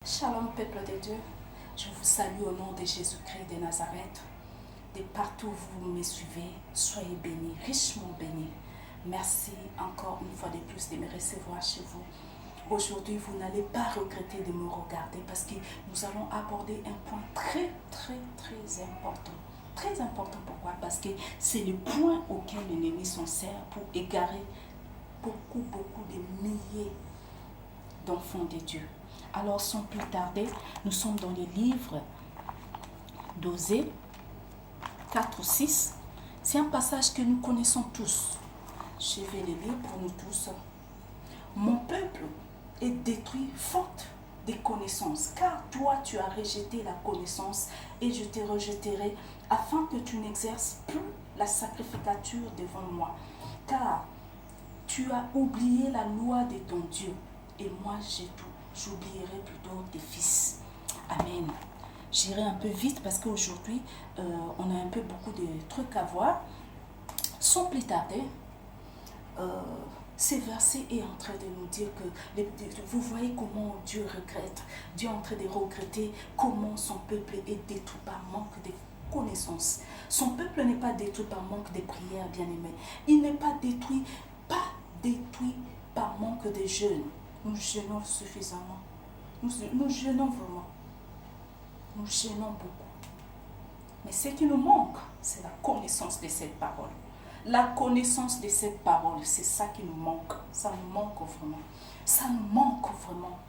Shalom peuple de Dieu, je vous salue au nom de Jésus-Christ de Nazareth. De partout où vous me suivez, soyez bénis, richement bénis. Merci encore une fois de plus de me recevoir chez vous. Aujourd'hui, vous n'allez pas regretter de me regarder parce que nous allons aborder un point très important. Très important, pourquoi? Parce que c'est le point auquel l'ennemi s'en sert pour égarer beaucoup de milliers d'enfants de Dieu. Alors, sans plus tarder, nous sommes dans les livres d'Osée 4 ou 6. C'est un passage que nous connaissons tous. Je vais le lire pour nous tous. Mon peuple est détruit faute des connaissances, car toi tu as rejeté la connaissance et je te rejetterai afin que tu n'exerces plus la sacrificature devant moi, car tu as oublié la loi de ton Dieu et moi j'oublierai plutôt tes fils. Amen. J'irai un peu vite parce qu'aujourd'hui on a un peu beaucoup de trucs à voir. Sans plus tarder, ce verset est en train de nous dire que vous voyez comment Dieu regrette. Dieu est en train de regretter comment son peuple est détruit par manque de connaissances. Son peuple n'est pas détruit par manque de prières, bien-aimés. Il n'est pas détruit par manque de jeûne. Nous jeûnons suffisamment. Nous jeûnons vraiment. Nous jeûnons beaucoup. Mais ce qui nous manque, c'est la connaissance de cette parole. La connaissance de cette parole, c'est ça qui nous manque. Ça nous manque vraiment. Ça nous manque vraiment.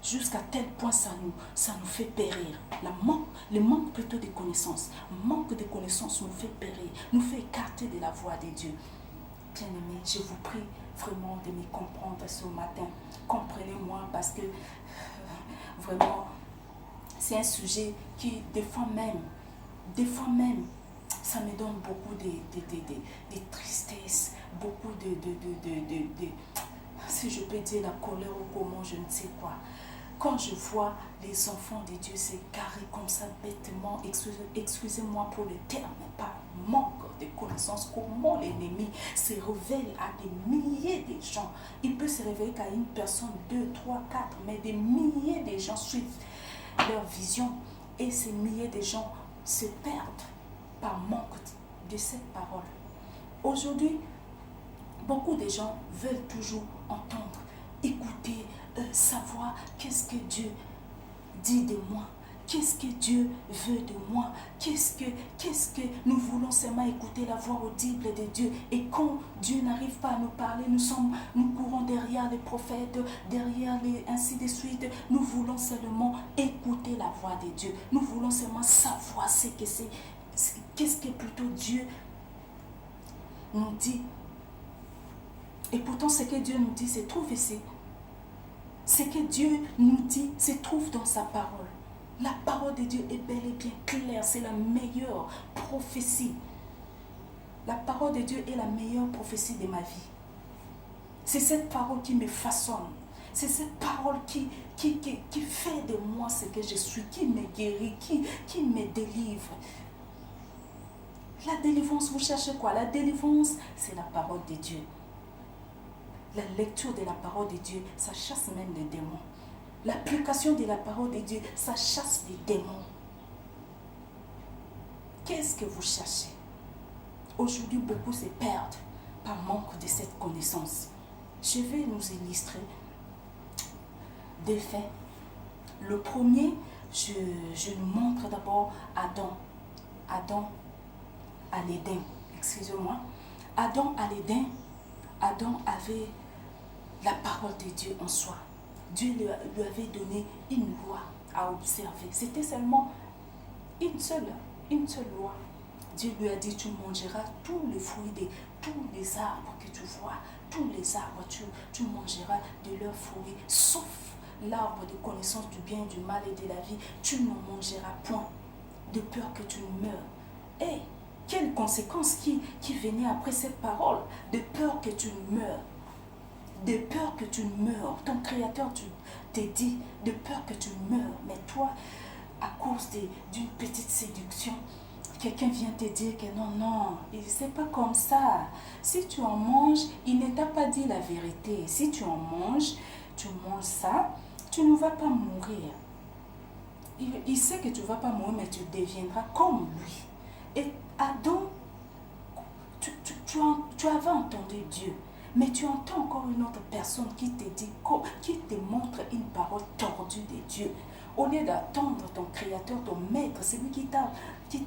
Jusqu'à tel point, ça nous fait périr. Le manque plutôt de connaissances. Le manque de connaissances nous fait périr, nous fait écarter de la voie de Dieu. Bien-aimés, je vous prie vraiment de me comprendre ce matin. Comprenez-moi parce que vraiment, c'est un sujet qui, des fois même, ça me donne beaucoup de tristesse, beaucoup si je peux dire la colère ou comment, je ne sais quoi. Quand je vois les enfants de Dieu s'égarer comme ça bêtement, excusez-moi pour le terme, par manque de connaissances, comment l'ennemi se révèle à des milliers de gens. Il peut se révéler qu'à une personne, 2, 3, 4, mais des milliers de gens suivent leur vision et ces milliers de gens se perdent par manque de cette parole. Aujourd'hui, beaucoup de gens veulent toujours entendre, écouter, savoir qu'est-ce que Dieu dit de moi, qu'est-ce que Dieu veut de moi, qu'est-ce que nous voulons seulement écouter la voix audible de Dieu. Et quand Dieu n'arrive pas à nous parler, nous courons derrière les prophètes, derrière ainsi de suite. Nous voulons seulement écouter la voix de Dieu. Nous voulons seulement savoir qu'est-ce que plutôt Dieu nous dit. Et pourtant, ce que Dieu nous dit se trouve ici. Ce que Dieu nous dit se trouve dans sa parole. La parole de Dieu est bel et bien claire. C'est la meilleure prophétie. La parole de Dieu est la meilleure prophétie de ma vie. C'est cette parole qui me façonne. C'est cette parole qui fait de moi ce que je suis, qui me guérit, qui me délivre. La délivrance, vous cherchez quoi? La délivrance, c'est la parole de Dieu. La lecture de la parole de Dieu, ça chasse même les démons. L'application de la parole de Dieu, ça chasse les démons. Qu'est-ce que vous cherchez? Aujourd'hui, beaucoup se perdent par manque de cette connaissance. Je vais nous illustrer des faits. Le premier, je nous montre d'abord Adam. Adam à l'Éden. Excusez-moi. Adam à l'Éden. Adam avait la parole de Dieu en soi. Dieu lui avait donné une loi à observer. C'était seulement une seule loi. Dieu lui a dit, tu mangeras tous les fruits de tous les arbres que tu vois. Tous les arbres, tu mangeras de leurs fruits, sauf l'arbre de connaissance du bien et du mal et de la vie. Tu n'en mangeras point, de peur que tu ne meurs. Et quelles conséquences qui venaient après cette parole? De peur que tu ne meurs. De peur que tu meurs. Ton Créateur te dit de peur que tu meurs. Mais toi, à cause d'une petite séduction, quelqu'un vient te dire que non, c'est pas comme ça. Si tu en manges, il ne t'a pas dit la vérité. Si tu en manges, tu manges ça, tu ne vas pas mourir. Il sait que tu ne vas pas mourir, mais tu deviendras comme lui. Et Adam, tu avais entendu Dieu, mais tu entends encore une autre personne qui te dit, qui te montre une parole tordue de Dieu. Au lieu d'attendre ton Créateur, ton Maître, celui qui t'a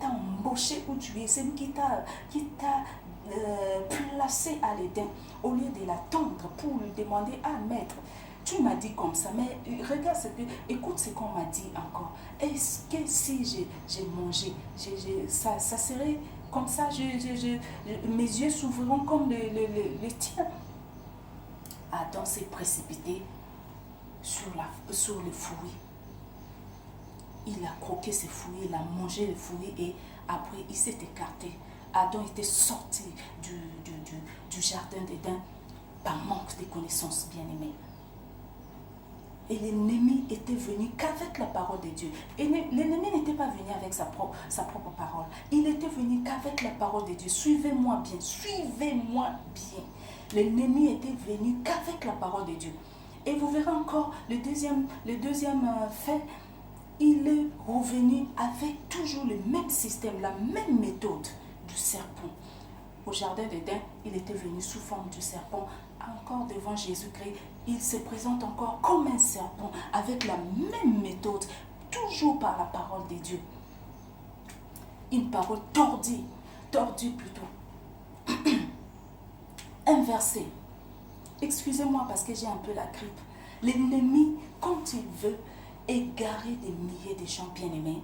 embauché où tu es, celui qui t'a placé à l'Éden, au lieu de l'attendre pour lui demander, ah Maître, tu m'as dit comme ça, mais regarde, écoute ce qu'on m'a dit encore. Est-ce que si j'ai mangé, ça serait comme ça, mes yeux s'ouvriront comme les tiens? Adam s'est précipité sur le fruit. Il a croqué ses fruits, il a mangé les fruits et après il s'est écarté. Adam était sorti du jardin d'Éden par manque de connaissances, bien-aimés. Et l'ennemi était venu qu'avec la parole de Dieu. Et l'ennemi n'était pas venu avec sa propre parole. Il était venu qu'avec la parole de Dieu. Suivez-moi bien, suivez-moi bien. L'ennemi était venu qu'avec la parole de Dieu. Et vous verrez encore le deuxième fait. Il est revenu avec toujours le même système, la même méthode du serpent. Au jardin d'Éden, il était venu sous forme du serpent. Encore devant Jésus-Christ, il se présente encore comme un serpent, avec la même méthode, toujours par la parole de Dieu. Une parole tordue plutôt, inversée. Excusez-moi parce que j'ai un peu la grippe. L'ennemi, quand il veut égarer des milliers de gens bien-aimés,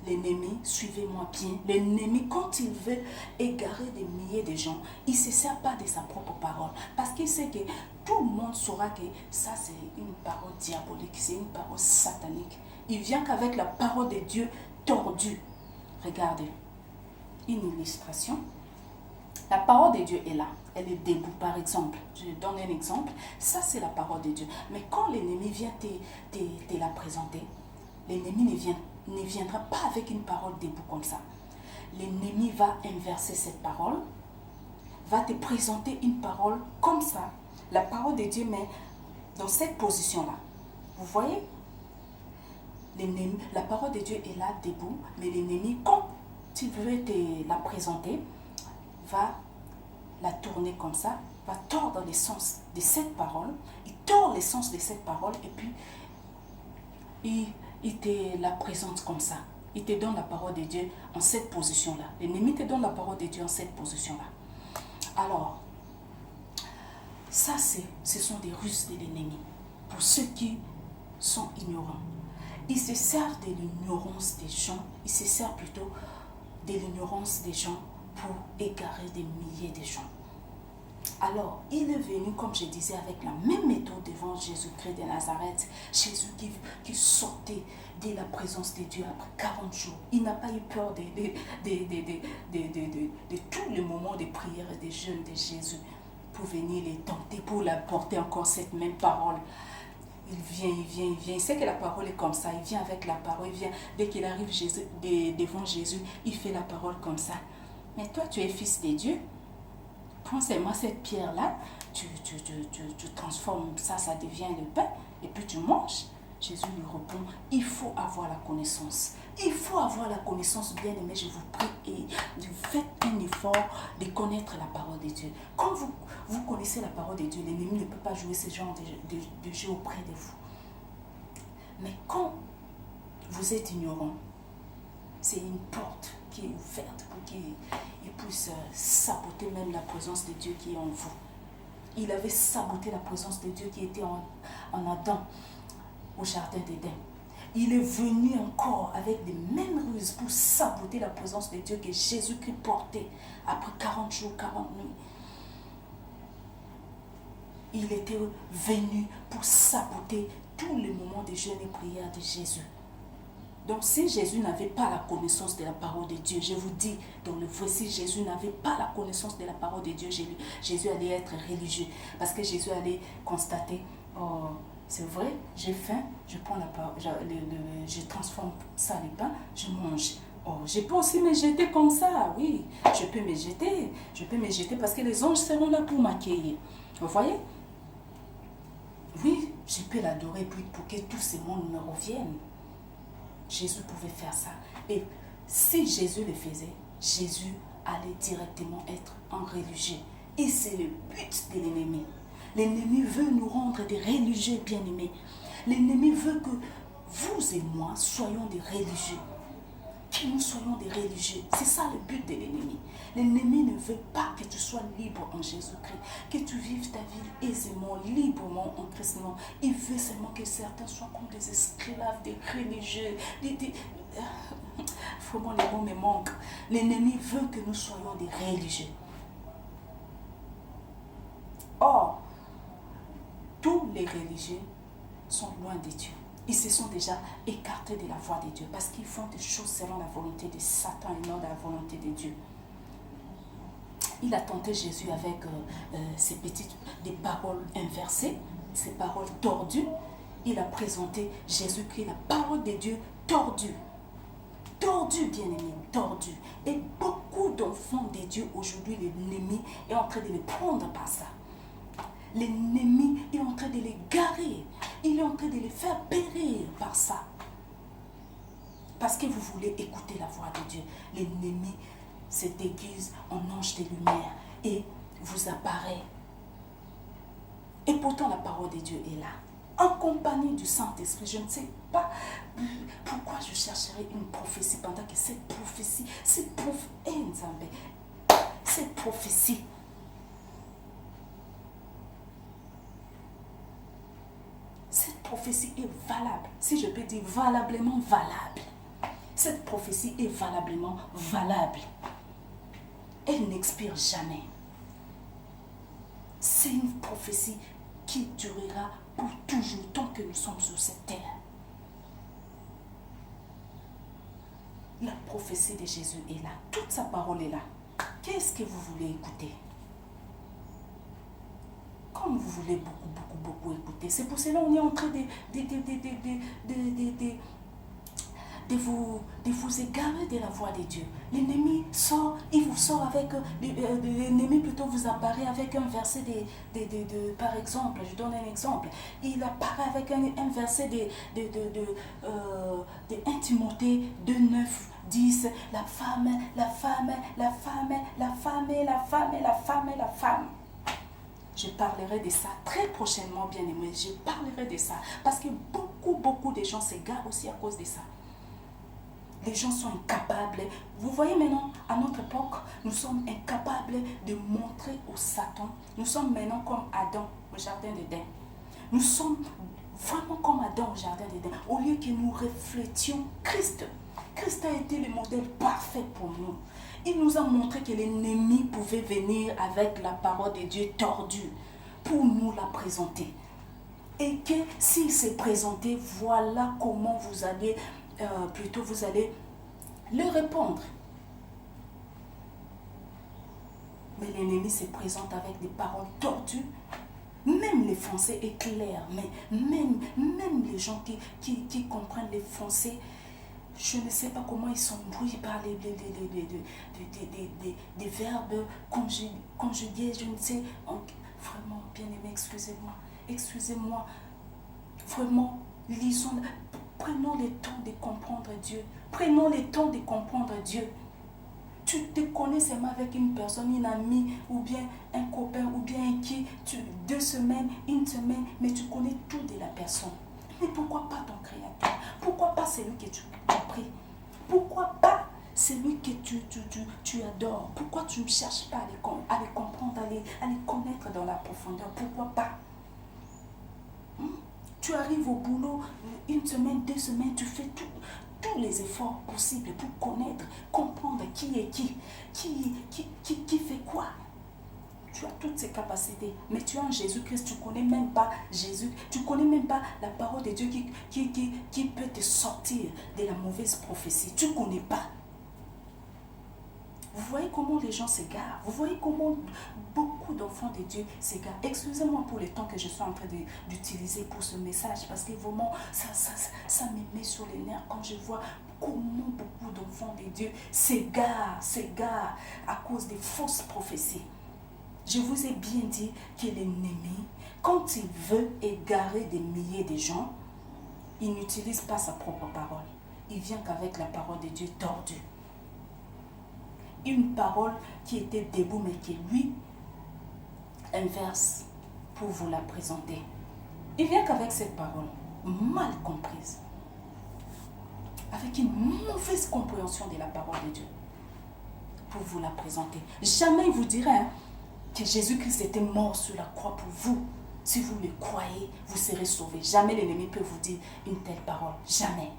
l'ennemi, suivez-moi bien, l'ennemi, quand il veut égarer des milliers de gens, il ne se sert pas de sa propre parole. Parce qu'il sait que tout le monde saura que ça, c'est une parole diabolique, c'est une parole satanique. Il vient qu'avec la parole de Dieu tordue. Regardez, une illustration. La parole de Dieu est là. Elle est debout, par exemple. Je donne un exemple. Ça, c'est la parole de Dieu. Mais quand l'ennemi vient te la présenter, l'ennemi ne viendra pas avec une parole debout comme ça. L'ennemi va inverser cette parole, va te présenter une parole comme ça. La parole de Dieu, mais dans cette position-là. Vous voyez? La parole de Dieu est là debout, mais l'ennemi, quand il veut te la présenter, va la tourner comme ça, va tordre le sens de cette parole. Il tord le sens de cette parole et puis il te la présente comme ça. Il te donne la parole de Dieu en cette position-là. L'ennemi te donne la parole de Dieu en cette position-là. Alors, ça, ce sont des ruses de l'ennemi. Pour ceux qui sont ignorants. Ils se servent de l'ignorance des gens. Ils se servent plutôt de l'ignorance des gens pour égarer des milliers de gens. Alors, il est venu, comme je disais, avec la même méthode devant Jésus-Christ de Nazareth. Jésus qui sortait de la présence de Dieu après 40 jours. Il n'a pas eu peur de tous les moments de prière et de jeûne de Jésus pour venir les tenter, pour l'apporter encore cette même parole. Il vient. Il sait que la parole est comme ça. Il vient avec la parole. Il vient, dès qu'il arrive devant Jésus, il fait la parole comme ça. Mais toi, tu es fils de Dieu. Prends seulement cette pierre-là, tu transformes ça, ça devient le pain, et puis tu manges. Jésus lui répond, il faut avoir la connaissance. Il faut avoir la connaissance, bien aimé, je vous prie, et faites un effort de connaître la parole de Dieu. Quand vous connaissez la parole de Dieu, l'ennemi ne peut pas jouer ce genre de jeu auprès de vous. Mais quand vous êtes ignorant, c'est une porte qui est ouverte pour qu'il puisse saboter même la présence de Dieu qui est en vous. Il avait saboté la présence de Dieu qui était en Adam au jardin d'Éden. Il est venu encore avec les mêmes ruses pour saboter la présence de Dieu que Jésus-Christ portait après 40 jours, 40 nuits. Il était venu pour saboter tous les moments de jeûne et prière de Jésus. Donc si Jésus n'avait pas la connaissance de la parole de Dieu, je vous dis, dans le vrai, si Jésus n'avait pas la connaissance de la parole de Dieu, Jésus allait être religieux. Parce que Jésus allait constater, oh, c'est vrai, j'ai faim, je prends la parole, je transforme ça en pain, je mange. Oh, je peux aussi me jeter comme ça, oui, je peux me jeter parce que les anges seront là pour m'accueillir. Vous voyez? Oui, je peux l'adorer pour que tous ces mondes me reviennent. Jésus pouvait faire ça. Et si Jésus le faisait, Jésus allait directement être un religieux. Et c'est le but de l'ennemi. L'ennemi veut nous rendre des religieux bien-aimés. L'ennemi veut que vous et moi soyons des religieux. Que nous soyons des religieux. C'est ça le but de l'ennemi. L'ennemi ne veut pas que tu sois libre en Jésus-Christ. Que tu vives ta vie aisément, librement en Christ. Non. Il veut seulement que certains soient comme des esclaves, des religieux. Vraiment, les mots me manquent. L'ennemi veut que nous soyons des religieux. Or, tous les religieux sont loin de Dieu. Ils se sont déjà écartés de la voie de Dieu parce qu'ils font des choses selon la volonté de Satan et non de la volonté de Dieu. Il a tenté Jésus avec des paroles inversées, ces paroles tordues. Il a présenté Jésus-Christ, la parole de Dieu tordue. Tordue, bien-aimé, tordue. Et beaucoup d'enfants de Dieu aujourd'hui, l'ennemi est en train de les prendre par ça. L'ennemi est en train de les garer. Il est en train de les faire périr par ça. Parce que vous voulez écouter la voix de Dieu. L'ennemi se déguise en ange de lumière et vous apparaît. Et pourtant la parole de Dieu est là. En compagnie du Saint-Esprit, je ne sais pas pourquoi je chercherai une prophétie pendant que cette prophétie, cette prophétie est valable. Si je peux dire valablement valable. Cette prophétie est valablement valable. Elle n'expire jamais. C'est une prophétie qui durera pour toujours tant que nous sommes sur cette terre. La prophétie de Jésus est là. Toute sa parole est là. Qu'est-ce que vous voulez écouter? Comme vous voulez beaucoup écouter. C'est pour cela qu'on est en train de vous égarer de la voie de Dieu. L'ennemi sort, il vous sort avec, l'ennemi plutôt vous apparaît avec un verset par exemple, je donne un exemple, il apparaît avec un verset de 1 Timothée 2:9, 10, la femme. Je parlerai de ça très prochainement, bien aimé. Je parlerai de ça. Parce que beaucoup de gens s'égarent aussi à cause de ça. Les gens sont incapables. Vous voyez maintenant, à notre époque, nous sommes incapables de montrer au Satan. Nous sommes maintenant comme Adam au jardin d'Éden. Nous sommes vraiment comme Adam au jardin d'Éden. Au lieu que nous reflétions Christ. Christ a été le modèle parfait pour nous. Il nous a montré que l'ennemi pouvait venir avec la parole de Dieu tordue pour nous la présenter. Et que s'il s'est présenté, voilà comment vous allez, vous allez le répondre. Mais l'ennemi se présente avec des paroles tordues. Même les français est clair, mais même les gens qui comprennent les français, je ne sais pas comment ils sont brouillés par des verbes conjugués, je ne sais. Vraiment, bien aimé, excusez-moi. Vraiment, lisons, prenons le temps de comprendre Dieu. Prenons le temps de comprendre Dieu. Tu te connais seulement avec une personne, une amie, ou bien un copain, ou bien qui, 2 semaines, 1 semaine, mais tu connais tout de la personne. Mais pourquoi pas ton Créateur? Pourquoi pas celui que tu pries? Pourquoi pas celui que tu adores? Pourquoi tu ne cherches pas à les comprendre, à les connaître dans la profondeur? Pourquoi pas? Tu arrives au boulot, 1 semaine, 2 semaines, tu fais tous les efforts possibles pour connaître, comprendre qui est qui fait quoi. Tu as toutes ces capacités, mais tu es en Jésus-Christ, tu ne connais même pas Jésus, tu ne connais même pas la parole de Dieu qui peut te sortir de la mauvaise prophétie. Tu ne connais pas. Vous voyez comment les gens s'égarent. Vous voyez comment beaucoup d'enfants de Dieu s'égarent. Excusez-moi pour le temps que je suis en train d'utiliser pour ce message, parce que vraiment, ça me met sur les nerfs quand je vois comment beaucoup d'enfants de Dieu s'égarent à cause des fausses prophéties. Je vous ai bien dit que l'ennemi Quand il veut égarer des milliers de gens, il n'utilise pas sa propre parole. Il vient qu'avec la parole de Dieu tordue. Une parole qui était debout mais qui lui inverse pour vous la présenter. Il vient qu'avec cette parole mal comprise, avec une mauvaise compréhension de la parole de Dieu, pour vous la présenter. Jamais il vous dirait que Jésus-Christ était mort sur la croix pour vous. Si vous le croyez, vous serez sauvés. Jamais l'ennemi peut vous dire une telle parole. Jamais.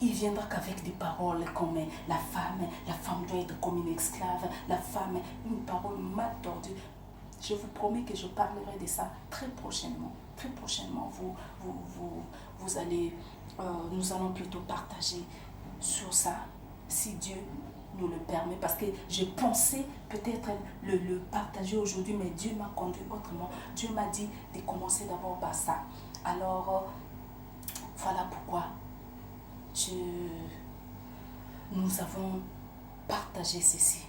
Il viendra qu'avec des paroles comme la femme doit être comme une esclave, la femme, une parole mal tordue. Je vous promets que je parlerai de ça très prochainement. Très prochainement, vous allez, nous allons plutôt partager sur ça, si Dieu nous le permet. Parce que je pensais peut-être le partager aujourd'hui, mais Dieu m'a conduit autrement. Dieu m'a dit de commencer d'abord par ça. Alors, voilà pourquoi nous avons partagé ceci.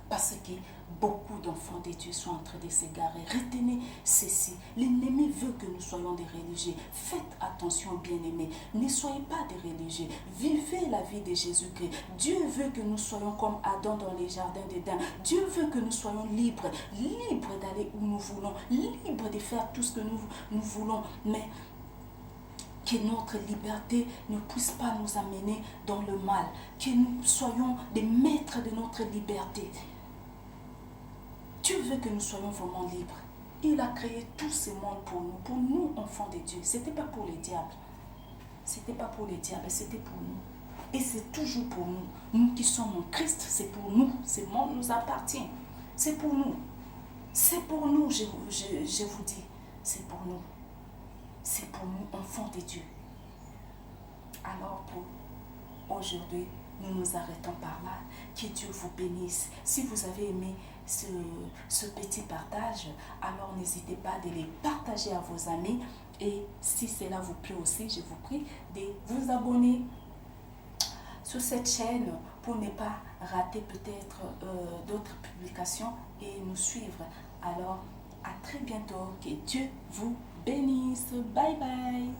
Parce que beaucoup d'enfants de Dieu sont en train de s'égarer. Retenez ceci. L'ennemi veut que nous soyons des religieux. Faites attention, bien-aimés. Ne soyez pas des religieux. Vivez la vie de Jésus-Christ. Dieu veut que nous soyons comme Adam dans les jardins d'Éden. Dieu veut que nous soyons libres. Libres d'aller où nous voulons. Libres de faire tout ce que nous voulons. Mais que notre liberté ne puisse pas nous amener dans le mal. Que nous soyons des maîtres de notre liberté. Dieu veut que nous soyons vraiment libres. Il a créé tout ce monde pour nous enfants de Dieu. Ce n'était pas pour les diables. Ce n'était pas pour les diables, c'était pour nous. Et c'est toujours pour nous. Nous qui sommes en Christ, c'est pour nous. Ce monde nous appartient. C'est pour nous. C'est pour nous, je vous dis. C'est pour nous. C'est pour nous, enfants de Dieu. Alors pour aujourd'hui, nous nous arrêtons par là. Que Dieu vous bénisse. Si vous avez aimé ce petit partage, alors n'hésitez pas de les partager à vos amis. Et si cela vous plaît aussi, je vous prie de vous abonner sur cette chaîne pour ne pas rater peut-être d'autres publications et nous suivre. Alors, à très bientôt. Que Dieu vous bénisse. Bye bye.